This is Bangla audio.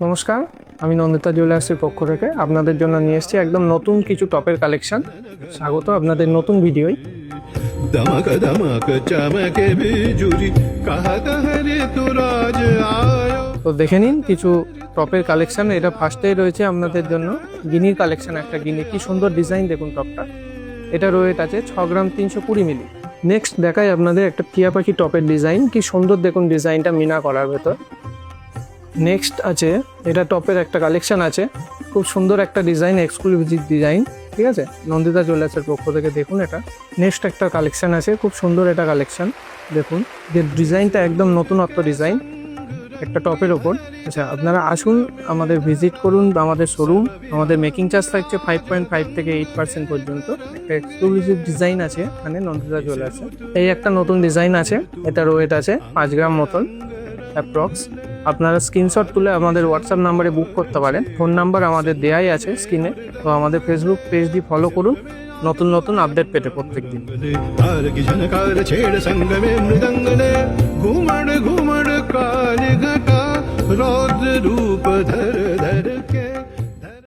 নমস্কার, আমি নন্দিতা জুয়েলার্সের পক্ষ থেকে আপনাদের জন্য নিয়ে এসেছি একদম নতুন কিছু টপের কালেকশন। স্বাগত আপনাদের নতুন ভিডিওয়। दमक दमक चमके बिजुरी कहत हरे तू राज आयो। তো দেখে নিন কিছু টপের কালেকশন। এটা ফার্স্টেই রয়েছে আপনাদের জন্য গিনির কালেকশন। একটা গিনি, কি সুন্দর ডিজাইন দেখুন টপটা। এটা ওয়েট আছে 6 গ্রাম 320 মিলি। নেক্সট দেখাই আপনাদের একটা টিয়া পাখি টপের ডিজাইন, কি সুন্দর দেখুন ডিজাইনটা মিনা করার ভেতর। নেক্সট আছে এটা টপের একটা কালেকশন আছে, খুব সুন্দর একটা ডিজাইন, এক্সক্লুসিভ ডিজাইন, ঠিক আছে, নন্দিতা জুয়েলার্সের পক্ষ থেকে। দেখুন এটা নেক্সট একটা কালেকশন আছে, খুব সুন্দর এটা কালেকশন। দেখুন যে ডিজাইনটা একদম নতুনত্ব ডিজাইন একটা টপের ওপর। আচ্ছা, আপনারা আসুন, আমাদের ভিজিট করুন আমাদের শোরুম। আমাদের মেকিং চার্জ থাকছে 5.5 থেকে 8% পর্যন্ত। একটা এক্সক্লুসিভ ডিজাইন আছে মানে নন্দিতা জুয়েলার্সে। এই একটা নতুন ডিজাইন আছে, এটা ওয়েট আছে 5 গ্রাম মতন অ্যাপ্রক্স। আপনারা স্ক্রিনশট তুলে আমাদের হোয়াটসঅ্যাপ নাম্বারে বুক করতে পারেন। ফোন নাম্বার আমাদের দেয়াই আছে স্ক্রিনে। তো আমাদের ফেসবুক পেজ দিয়ে ফলো করুন নতুন নতুন আপডেট পেতে প্রত্যেক দিন। तार की झनकार छेड़ संग में मृदंग ने घूमड़ घूमड़ काल घटा रौद्र रूप धर धर के